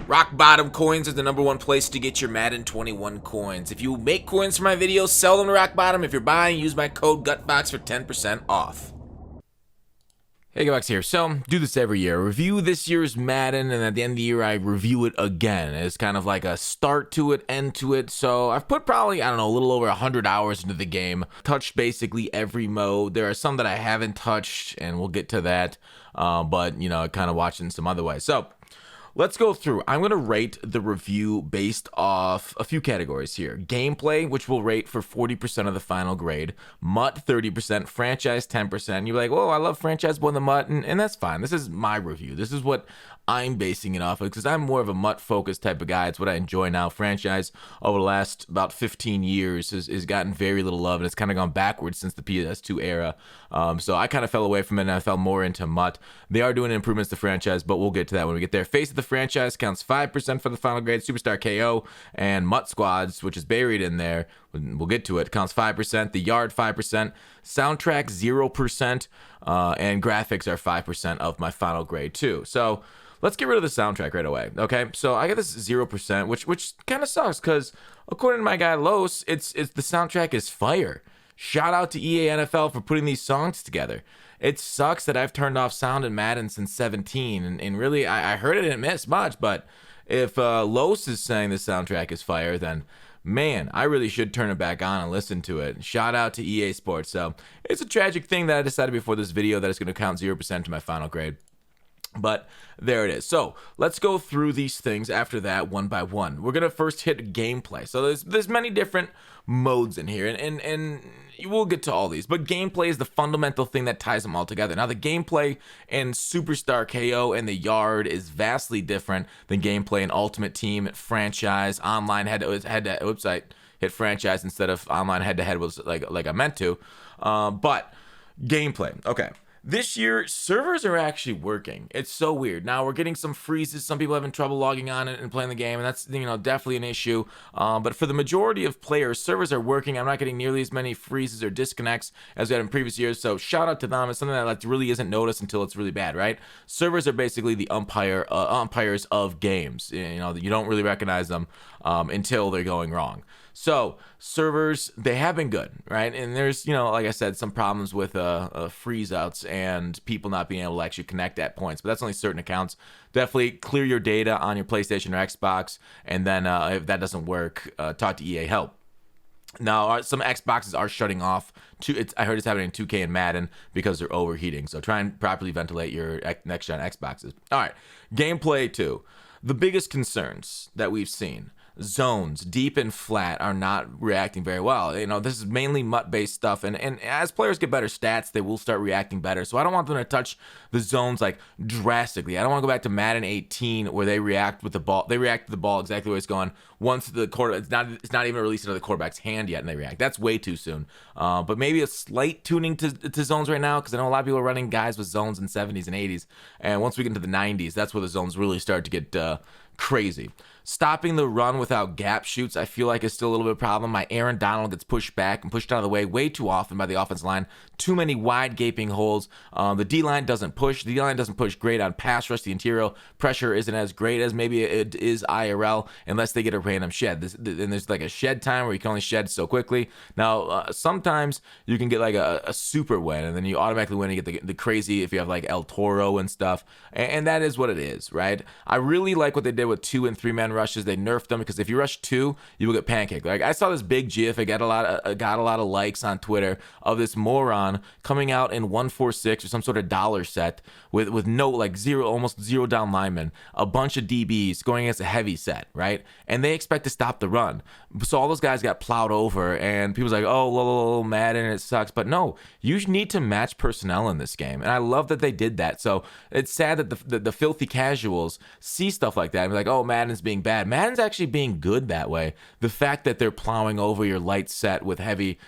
Rock Bottom Coins is the #1 place to get your Madden 21 coins. If you make coins for my videos, sell them to Rock Bottom. If you're buying, use my code GUTBOX for 10% off. Hey, GUTBOX here. So, do this every year. Review this year's Madden, and at the end of the year, I review it again. It's kind of like a start to it, end to it. So, I've put probably, I don't know, a little over 100 hours into the game. Touched basically every mode. There are some that I haven't touched, and we'll get to that. But, you know, kind of watching some other ways. So, let's go through. I'm going to rate the review based off a few categories here. Gameplay, which we'll rate for 40% of the final grade. MUT, 30%. Franchise, 10%. You're like, whoa, I love franchise more than MUT, and that's fine. This is my review. This is what I'm basing it off of because I'm more of a MUT-focused type of guy. It's what I enjoy now. Franchise, over the last about 15 years, has gotten very little love, and it's kind of gone backwards since the PS2 era. So I kind of fell away from it, and I fell more into MUT. They are doing improvements to franchise, but we'll get to that when we get there. Face of the franchise counts 5% for the final grade. Superstar KO and MUT Squads, which is buried in there, we'll get to it, counts 5%. The Yard, 5%. Soundtrack, 0%. And graphics are 5% of my final grade, too. So let's get rid of the soundtrack right away, okay? So I got this 0%, which kind of sucks because according to my guy Los, it's the soundtrack is fire. Shout out to EA NFL for putting these songs together. It sucks that I've turned off sound in Madden since 17, and really I heard it and didn't miss much, but if Los is saying the soundtrack is fire, then man, I really should turn it back on and listen to it. Shout out to EA Sports. So it's a tragic thing that I decided before this video that it's going to count 0% to my final grade. But there it is. So let's go through these things after that one by one. We're gonna first hit gameplay. So there's many different modes in here, and we'll get to all these. But gameplay is the fundamental thing that ties them all together. Now the gameplay in Superstar KO and the Yard is vastly different than gameplay in Ultimate Team, Franchise, Online hit franchise instead of online head-to-head was like I meant to. But gameplay, okay. This year, servers are actually working. It's so weird. Now, we're getting some freezes. Some people having trouble logging on and playing the game, and that's, you know, definitely an issue. But for the majority of players, servers are working. I'm not getting nearly as many freezes or disconnects as we had in previous years, so shout out to them. It's something that like really isn't noticed until it's really bad, right? Servers are basically the umpires of games. You know, you don't really recognize them until they're going wrong. So servers, they have been good, right? And there's, you know, like I said, some problems with freeze outs and people not being able to actually connect at points, but that's only certain accounts. Definitely clear your data on your PlayStation or Xbox, and then if that doesn't work, talk to EA Help. Now, some Xboxes are shutting off. I heard it's happening in 2K and Madden because they're overheating. So try and properly ventilate your next-gen Xboxes. All right, gameplay 2. The biggest concerns that we've seen. Zones, deep and flat, are not reacting very well. You know, this is mainly MUT-based stuff, and as players get better stats, they will start reacting better. So I don't want them to touch the zones like drastically. I don't want to go back to Madden 18 where they react with the ball. They react to the ball exactly where it's going. Once the quarterback, it's not even released into the quarterback's hand yet, and they react. That's way too soon. But maybe a slight tuning to zones right now, because I know a lot of people are running guys with zones in 70s and 80s, and once we get into the 90s, that's where the zones really start to get crazy. Stopping the run without gap shoots, I feel like is still a little bit of a problem. My Aaron Donald gets pushed back and pushed out of the way way too often by the offensive line. Too many wide gaping holes. The D-line doesn't push. The D-line doesn't push great on pass rush. The interior pressure isn't as great as maybe it is IRL unless they get a random shed. And there's like a shed time where you can only shed so quickly. Now, sometimes you can get like a super win, and then you automatically win and get the crazy if you have like El Toro and stuff. And that is what it is, right? I really like what they did with 2- and 3-man rushes. They nerfed them because if you rush 2, you will get pancaked. Like I saw this big GIF. I got a lot of likes on Twitter of this moron coming out in 146 or some sort of dollar set with no like almost zero down linemen, a bunch of DBs going against a heavy set, right? And they expect to stop the run. So all those guys got plowed over, and people's like, oh, Madden, it sucks. But no, you need to match personnel in this game, and I love that they did that. So it's sad that the filthy casuals see stuff like that and be like, oh, Madden's being bad. Madden's actually being good that way. The fact that they're plowing over your light set with heavy,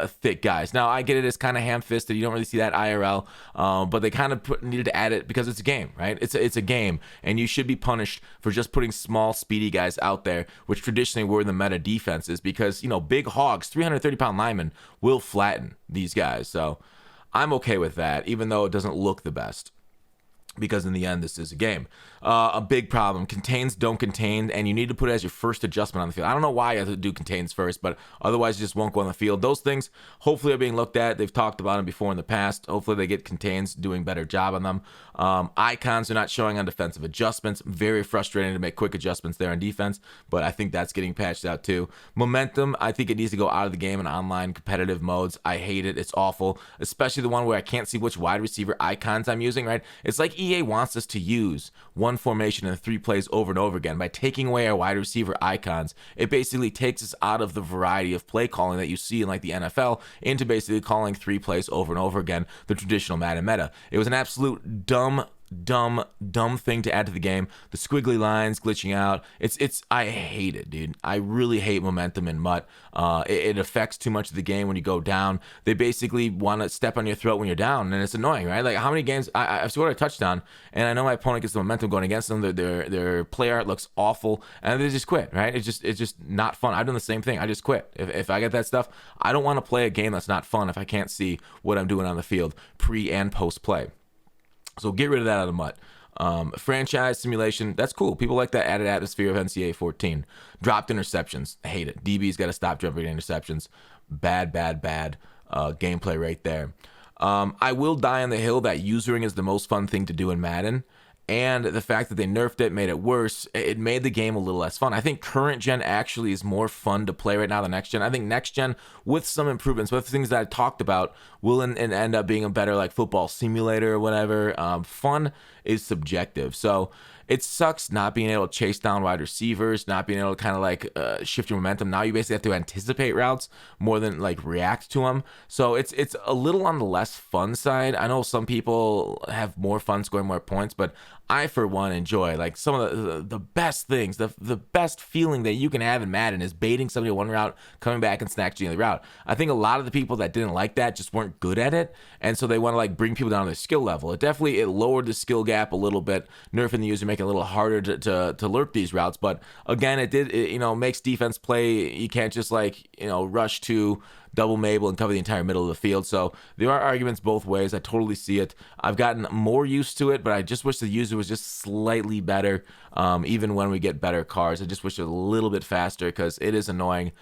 thick guys. Now, I get it, it's kind of ham-fisted. You don't really see that IRL, but they kind of needed to add it because it's a game, right? It's a game, and you should be punished for just putting small, speedy guys out there, which traditionally were the meta defenses, because, you know, big hogs, 330-pound linemen will flatten these guys. So I'm okay with that, even though it doesn't look the best. because in the end, this is a game. A big problem, contains don't contain, and you need to put it as your first adjustment on the field. I don't know why you have to do contains first, but otherwise you just won't go on the field. Those things hopefully are being looked at. They've talked about them before in the past. Hopefully they get contains, doing a better job on them. Icons are not showing on defensive adjustments. Very frustrating to make quick adjustments there on defense, but I think that's getting patched out too. Momentum, I think it needs to go out of the game in online competitive modes. I hate it. It's awful, especially the one where I can't see which wide receiver icons I'm using, right? It's like EA wants us to use one formation and 3 plays over and over again. By taking away our wide receiver icons, it basically takes us out of the variety of play calling that you see in like the NFL into basically calling 3 plays over and over again, the traditional Madden meta. It was an absolute dumb thing to add to the game. The squiggly lines glitching out. I hate it, dude. I really hate momentum in MUT. It affects too much of the game when you go down. They basically want to step on your throat when you're down, and it's annoying, right? Like, how many games I've scored a touchdown, and I know my opponent gets the momentum going against them. Their play art looks awful, and they just quit, right? It's just not fun. I've done the same thing. I just quit. If I get that stuff, I don't want to play a game that's not fun if I can't see what I'm doing on the field pre and post play. So get rid of that out of MUT. Franchise simulation, that's cool. People like that added atmosphere of NCAA 14. Dropped interceptions, I hate it. DB's got to stop dropping interceptions. Bad gameplay right there. I will die on the hill that usering is the most fun thing to do in Madden. And the fact that they nerfed it made it worse. It made the game a little less fun. I think current gen actually is more fun to play right now than next gen. I think next gen, with some improvements, with things that I talked about, will end up being a better like football simulator or whatever. Fun is subjective. So it sucks not being able to chase down wide receivers, not being able to kind of like shift your momentum. Now you basically have to anticipate routes more than like react to them. So it's a little on the less fun side. I know some people have more fun scoring more points, but I, for one, enjoy like some of the best things. The best feeling that you can have in Madden is baiting somebody one route, coming back and snatching the route. I think a lot of the people that didn't like that just weren't good at it, and so they want to like bring people down to their skill level. It lowered the skill gap a little bit, nerfing the user, making it a little harder to lurk these routes. But again, it makes defense play. You can't just like rush to double Mabel and cover the entire middle of the field. So there are arguments both ways. I totally see it. I've gotten more used to it, but I just wish the user was just slightly better. Even when we get better cars, I just wish it was a little bit faster because it is annoying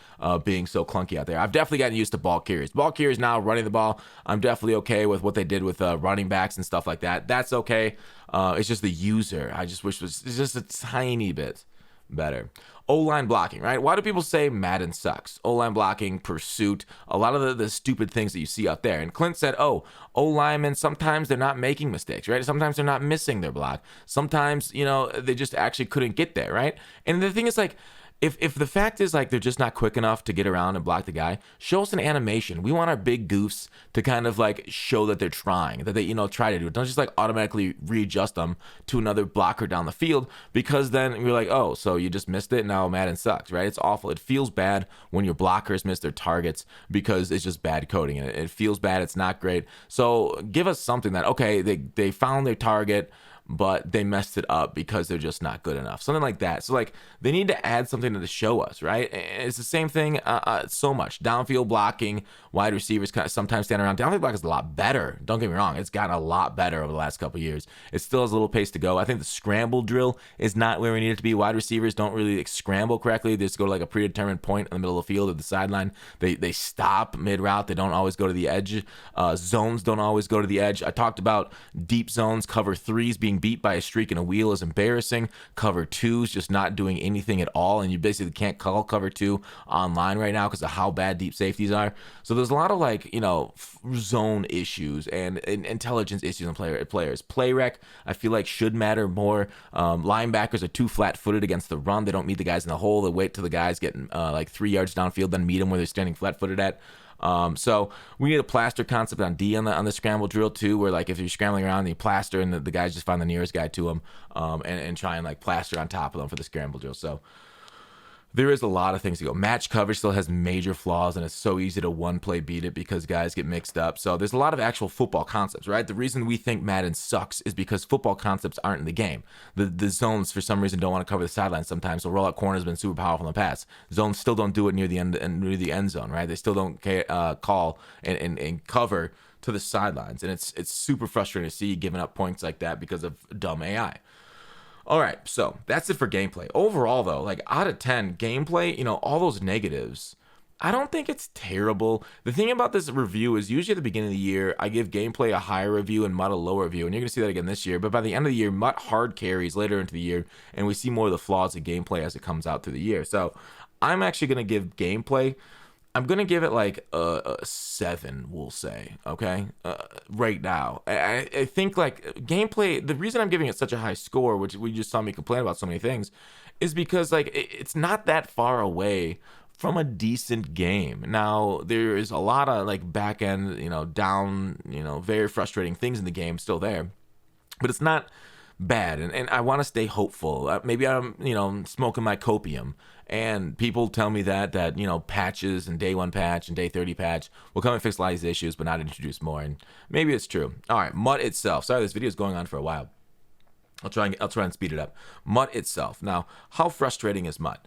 being so clunky out there. I've definitely gotten used to ball carriers. Ball carriers now running the ball, I'm definitely okay with what they did with running backs and stuff like that. That's okay. It's just the user. I just wish it was just a tiny bit better. O-line blocking, right? Why do people say Madden sucks? O-line blocking, pursuit, a lot of the stupid things that you see out there. And Clint said, O-linemen, sometimes they're not making mistakes, right? Sometimes they're not missing their block. Sometimes, they just actually couldn't get there, right? And the thing is, like, if the fact is like they're just not quick enough to get around and block the guy, show us an animation. We want our big goofs to kind of like show that they're trying, that they try to do it. Don't just like automatically readjust them to another blocker down the field, because then you're like, oh, so you just missed it. Now Madden sucks, right? It's awful. It feels bad when your blockers miss their targets because it's just bad coding, and it feels bad. It's not great. So give us something that, okay, they found their target, but they messed it up because they're just not good enough. Something like that. So like they need to add something to show us, right? It's the same thing so much. Downfield blocking, wide receivers kind of sometimes stand around. Downfield block is a lot better. Don't get me wrong. It's gotten a lot better over the last couple of years. It still has a little pace to go. I think the scramble drill is not where we need it to be. Wide receivers don't really scramble correctly. They just go to like a predetermined point in the middle of the field or the sideline. They stop mid-route. They don't always go to the edge. Zones don't always go to the edge. I talked about deep zones, cover threes being beat by a streak and a wheel is embarrassing. Cover twos just not doing anything at all, and you basically can't call cover two online right now because of how bad deep safeties are. So there's a lot of like zone issues and intelligence issues in players. Play rec I feel like should matter more. Linebackers are too flat-footed against the run. They don't meet the guys in the hole. They wait till the guys get like 3 yards downfield, then meet them where they're standing flat-footed at. So we need a plaster concept on D on the scramble drill too, where like if you're scrambling around, you plaster and the guys just find the nearest guy to them, and try and like plaster on top of them for the scramble drill. So there is a lot of things to go. Match coverage still has major flaws, and it's so easy to one-play beat it because guys get mixed up. So there's a lot of actual football concepts, right? The reason we think Madden sucks is because football concepts aren't in the game. The zones, for some reason, don't want to cover the sidelines sometimes, so rollout corner has been super powerful in the past. Zones still don't do it near the end zone, right? They still don't call and cover to the sidelines, and it's super frustrating to see you giving up points like that because of dumb AI. All right, so that's it for gameplay. Overall, though, like out of 10, gameplay, all those negatives, I don't think it's terrible. The thing about this review is usually at the beginning of the year, I give gameplay a higher review and MUT a lower review, and you're going to see that again this year. But by the end of the year, MUT hard carries later into the year, and we see more of the flaws of gameplay as it comes out through the year. So I'm actually going to give gameplay, I'm going to give it like a 7, we'll say, okay? Right now. I think like gameplay, the reason I'm giving it such a high score, which we just saw me complain about so many things, is because like it's not that far away from a decent game. Now, there is a lot of like back end, down, very frustrating things in the game still there, but it's not bad. And I want to stay hopeful. Maybe I'm, smoking my copium, and people tell me that, patches and day 1 patch and day 30 patch will come and fix a lot of these issues, but not introduce more. And maybe it's true. All right, MUT itself. Sorry, this video is going on for a while. I'll try and speed it up. MUT itself. Now, how frustrating is MUT?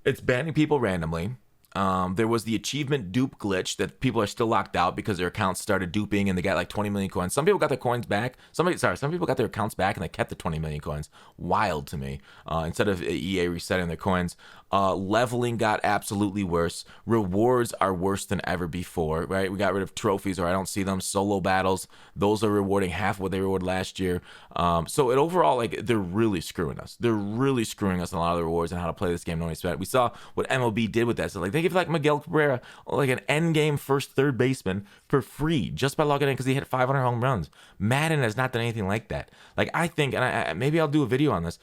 It's banning people randomly. There was the achievement dupe glitch that people are still locked out because their accounts started duping and they got like 20 million coins. Some people got their coins back. Some people got their accounts back and they kept the 20 million coins. Wild to me. Instead of EA resetting their coins. Leveling got absolutely worse. Rewards are worse than ever before, right? We got rid of trophies, or I don't see them. Solo battles, those are rewarding half what they rewarded last year. So it overall, like, they're really screwing us. They're really screwing us on a lot of the rewards and how to play this game. No one expected. We saw what MLB did with that. So like they give like Miguel Cabrera like an end game first, third baseman for free just by logging in because he hit 500 home runs. Madden has not done anything like that. Like I think, and I maybe I'll do a video on this.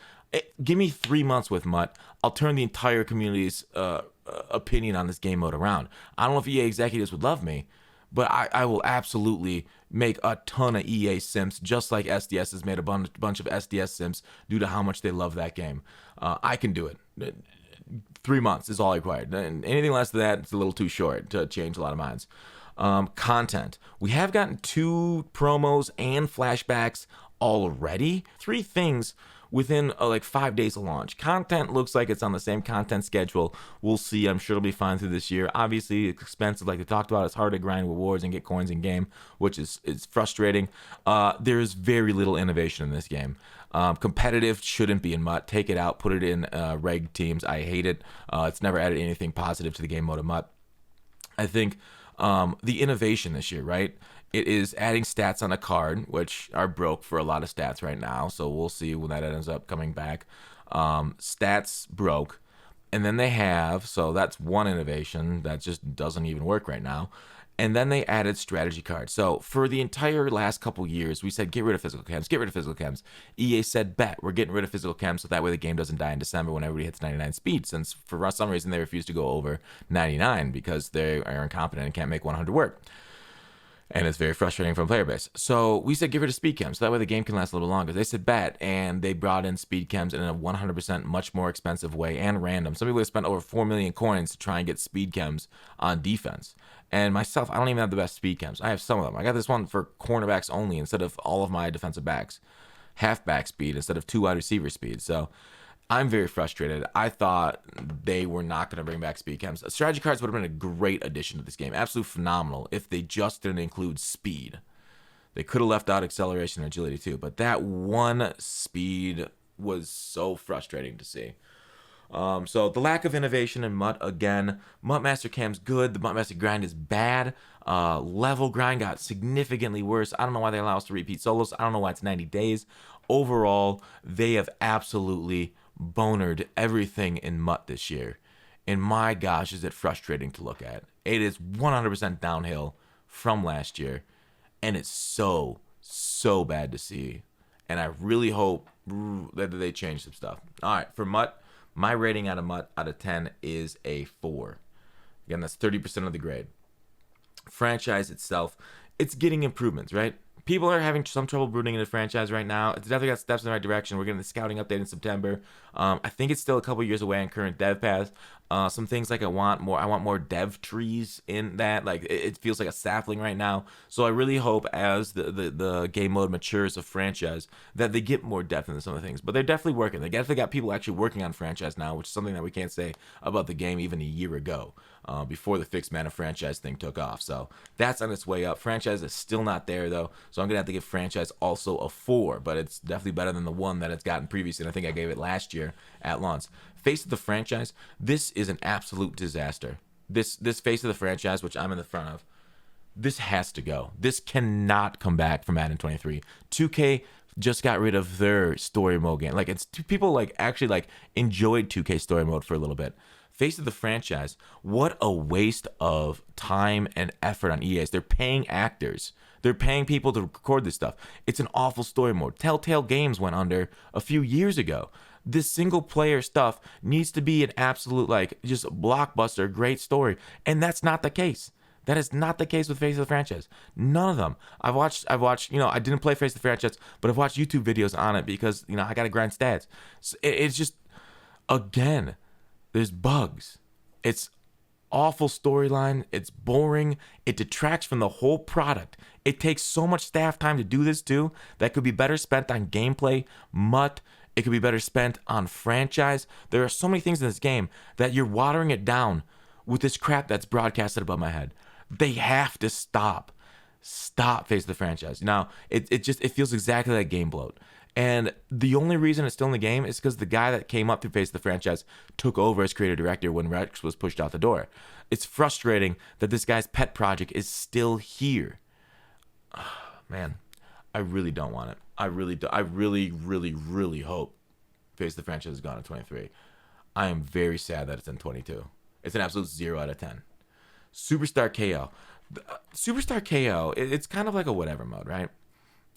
Give me 3 months with MUT. I'll turn the entire community's opinion on this game mode around. I don't know if EA executives would love me, but I will absolutely make a ton of EA simps, just like SDS has made a bunch of SDS simps due to how much they love that game. I can do it. 3 months is all required. And anything less than that, it's a little too short to change a lot of minds. Content. We have gotten 2 promos and flashbacks already. 3 things within like 5 days of launch. Content looks like it's on the same content schedule. We'll see. I'm sure it'll be fine through this year. Obviously, it's expensive, like they talked about. It's hard to grind rewards and get coins in game, which is frustrating. There's very little innovation in this game. Competitive shouldn't be in MUT. Take it out. Put it in reg teams. I hate it. It's never added anything positive to the game mode of MUT. I think the innovation this year, right? It is adding stats on a card, which are broke for a lot of stats right now. So we'll see when that ends up coming back. Stats broke. And then they have, so that's one innovation that just doesn't even work right now. And then they added strategy cards. So for the entire last couple years, we said, get rid of physical chems, get rid of physical chems. EA said, bet, we're getting rid of physical chems so that way the game doesn't die in December when everybody hits 99 speed, since for some reason they refuse to go over 99 because they are incompetent and can't make 100 work. And it's very frustrating from player base. So we said, get rid of speed chems so that way the game can last a little longer. They said, bet, and they brought in speed chems in a 100% much more expensive way and random. Some people have spent over 4 million coins to try and get speed chems on defense. And myself, I don't even have the best speed chems. I have some of them. I got this one for cornerbacks only instead of all of my defensive backs. Halfback speed instead of 2 wide receiver speed. So I'm very frustrated. I thought they were not going to bring back speed chems. Strategy cards would have been a great addition to this game. Absolutely phenomenal if they just didn't include speed. They could have left out acceleration and agility too, but that one speed was so frustrating to see. So the lack of innovation in MUT again. MUT Master Cam's good. The MUT Master grind is bad. Level grind got significantly worse. I don't know why they allow us to repeat solos. I don't know why it's 90 days. Overall, they have absolutely bonered everything in MUT this year. And my gosh, is it frustrating to look at. It is 100% downhill from last year. And it's so bad to see. And I really hope that they change some stuff. All right, for MUT, my rating out of MUT out of 10 is a 4. Again, that's 30% of the grade. Franchise itself, it's getting improvements, right? People are having some trouble rooting in the franchise right now. It's definitely got steps in the right direction. We're getting the scouting update in September. I think it's still a couple years away in current dev path. Some things like I want more dev trees in that. Like it feels like a sapling right now. So I really hope as the game mode matures of franchise that they get more depth into some of the things. But they're definitely working. They definitely got people actually working on franchise now, which is something that we can't say about the game even a year ago, before the fixed mana franchise thing took off. So that's on its way up. Franchise is still not there though, so I'm gonna have to give franchise also a 4, but it's definitely better than the 1 that it's gotten previously. And I think I gave it last year at launch. Face of the franchise, this is an absolute disaster. This face of the franchise, which I'm in the front of, this has to go. This cannot come back from Madden 23. 2K just got rid of their story mode game. Like it's people like actually like enjoyed 2K story mode for a little bit. Face of the franchise, what a waste of time and effort on EA's. They're paying actors. They're paying people to record this stuff. It's an awful story mode. Telltale Games went under a few years ago. This single player stuff needs to be an absolute like just blockbuster, great story. And that's not the case. That is not the case with Face of the franchise. None of them. I've watched, I didn't play Face of the franchise, but I've watched YouTube videos on it because, I got to grind stats. So it's just, again, there's bugs. It's awful storyline. It's boring. It detracts from the whole product. It takes so much staff time to do this too that could be better spent on gameplay, MUT. It could be better spent on franchise. There are so many things in this game that you're watering it down with this crap that's broadcasted above my head. They have to stop. Stop Face of the franchise. Now, it feels exactly like game bloat. And the only reason it's still in the game is because the guy that came up through Face of the franchise took over as creator director when Rex was pushed out the door. It's frustrating that this guy's pet project is still here. Man, I really don't want it. I really do. I really, really, really hope Face of the franchise is gone in 23. I am very sad that it's in 22. It's an absolute 0 out of 10. Superstar KO. Superstar KO, it's kind of like a whatever mode, right?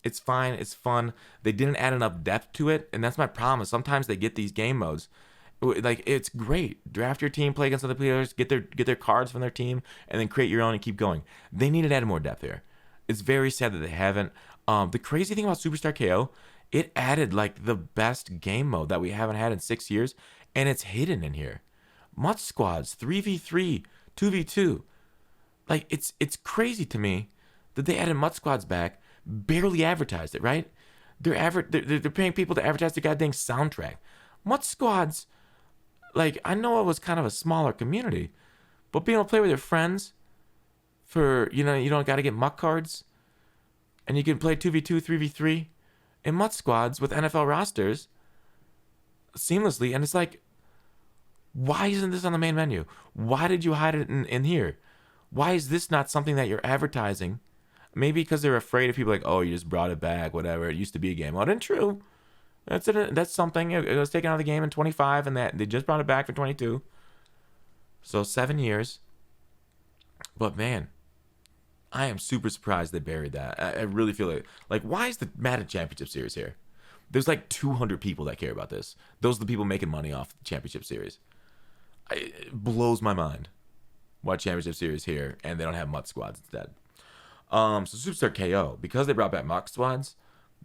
It's fine. It's fun. They didn't add enough depth to it, and that's my problem. Sometimes they get these game modes, like it's great. Draft your team, play against other players, get their cards from their team, and then create your own and keep going. They needed to add more depth here. It's very sad that they haven't. The crazy thing about Superstar KO, it added like the best game mode that we haven't had in 6 years, and it's hidden in here. MUT squads, 3v3, 2v2. Like it's crazy to me that they added MUT squads back, barely advertised it, right? They're paying people to advertise the goddamn soundtrack. MUT squads, like I know it was kind of a smaller community, but being able to play with your friends for, you don't got to get MUT cards, and you can play 2v2, 3v3 in MUT squads with NFL rosters seamlessly, and it's like, why isn't this on the main menu? Why did you hide it in here? Why is this not something that you're advertising? Maybe because they're afraid of people like, oh, you just brought it back, whatever. It used to be a game. Well, it isn't true. That's something. It was taken out of the game in 25, and that they just brought it back for 22. So 7 years. But man, I am super surprised they buried that. I really feel like why is the Madden Championship Series here? There's like 200 people that care about this. Those are the people making money off the Championship Series. It blows my mind. Why Championship Series here and they don't have MUT squads instead. So Superstar KO, because they brought back MUT squads,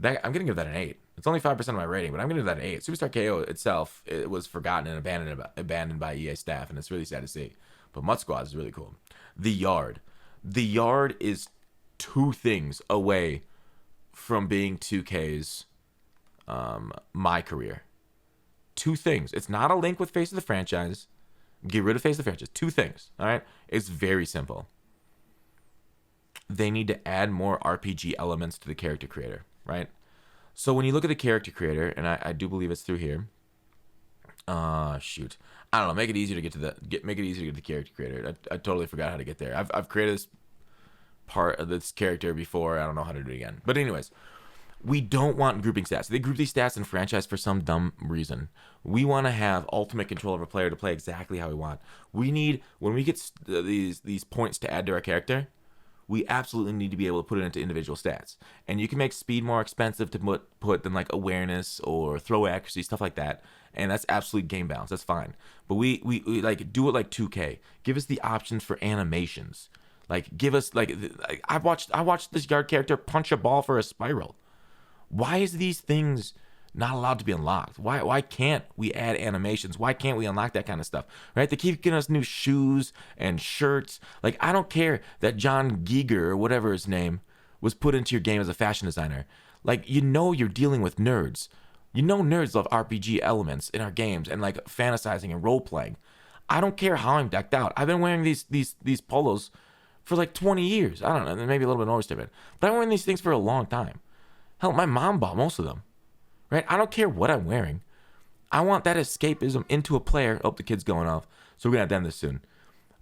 I'm gonna give that an 8. It's only 5% of my rating, but I'm gonna give that an 8. Superstar KO itself, it was forgotten and abandoned by EA staff, and it's really sad to see. But MUT squads is really cool. The Yard is 2 things away from being 2K's my career. 2 things. It's not a link with Face of the franchise. Get rid of Face of the franchise. 2 things. All right. It's very simple. They need to add more RPG elements to the character creator, right? So when you look at the character creator, and I do believe it's through here. Shoot. I don't know. Make it easier to get to the character creator. I totally forgot how to get there. I've created this part of this character before. I don't know how to do it again. But anyways, we don't want grouping stats. They group these stats in franchise for some dumb reason. We want to have ultimate control of a player to play exactly how we want. We need, when we get these points to add to our character, we absolutely need to be able to put it into individual stats. And you can make speed more expensive to put than like awareness or throw accuracy, stuff like that. And that's absolute game balance. That's fine. But we like do it like 2K. Give us the options for animations. Like give us like I watched this Yard character punch a ball for a spiral. Why is these things not allowed to be unlocked. Why can't we add animations? Why can't we unlock that kind of stuff? Right? They keep getting us new shoes and shirts. Like, I don't care that John Giger or whatever his name was put into your game as a fashion designer. Like, you're dealing with nerds. Nerds love RPG elements in our games and like fantasizing and role playing. I don't care how I'm decked out. I've been wearing these polos for like 20 years. I don't know, maybe a little bit overstatement, but I'm wearing these things for a long time. Hell, my mom bought most of them. Right? I don't care what I'm wearing. I want that escapism into a player. Oh, the kid's going off. So we're gonna have to end this soon.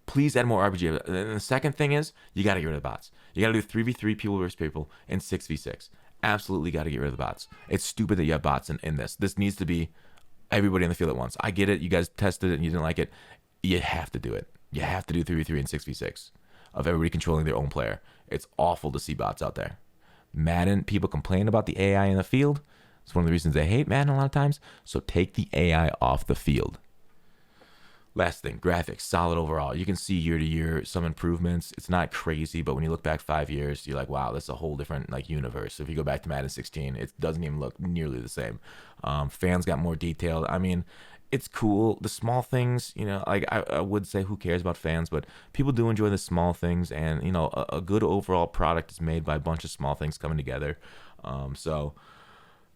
Please add more RPG. And the second thing is you gotta get rid of the bots. You gotta do 3v3 people versus people and 6v6. Absolutely gotta get rid of the bots. It's stupid that you have bots in this. This needs to be everybody in the field at once. I get it. You guys tested it and you didn't like it. You have to do it. You have to do 3v3 and 6v6 of everybody controlling their own player. It's awful to see bots out there. Madden, people complain about the AI in the field. It's one of the reasons they hate Madden a lot of times. So take the AI off the field. Last thing, graphics, solid overall. You can see year to year some improvements. It's not crazy, but when you look back 5 years, you're like, wow, this is a whole different like universe. So if you go back to Madden 16, it doesn't even look nearly the same. Fans got more detailed. I mean, it's cool. The small things, like I would say who cares about fans, but people do enjoy the small things, and a good overall product is made by a bunch of small things coming together. So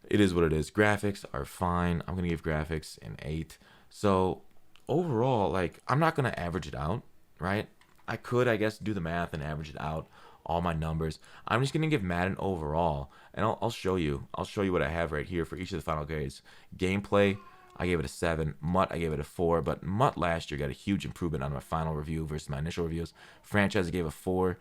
it is what it is. Graphics are fine. I'm going to give graphics an 8. So overall, like, I'm not going to average it out, right? I could, I guess, do the math and average it out, all my numbers. I'm just going to give Madden overall, and I'll show you. I'll show you what I have right here for each of the final grades. Gameplay, I gave it a 7. Mutt, I gave it a 4. But Mutt last year got a huge improvement on my final review versus my initial reviews. Franchise, I gave a 4.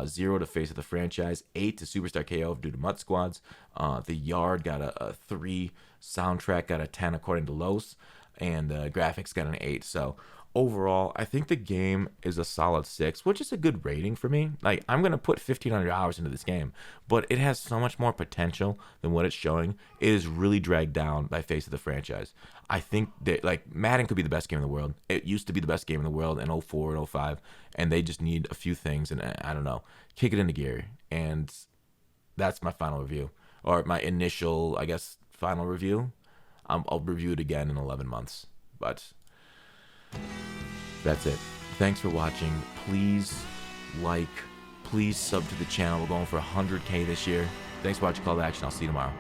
0 to Face of the Franchise. 8 to Superstar KO due to Mutt squads. The Yard got a 3. Soundtrack got a 10 according to Los. And graphics got an 8. So overall, I think the game is a solid 6, which is a good rating for me. Like, I'm going to put 1,500 hours into this game, but it has so much more potential than what it's showing. It is really dragged down by Face of the Franchise. I think that, like, Madden could be the best game in the world. It used to be the best game in the world in 04 and 05, and they just need a few things, and I don't know, kick it into gear. And that's my final review, or my initial, I guess, final review. I'll review it again in 11 months, but that's it. Thanks for watching. Please like, please sub to the channel. We're going for 100K this year. Thanks for watching Call to Action. I'll see you tomorrow.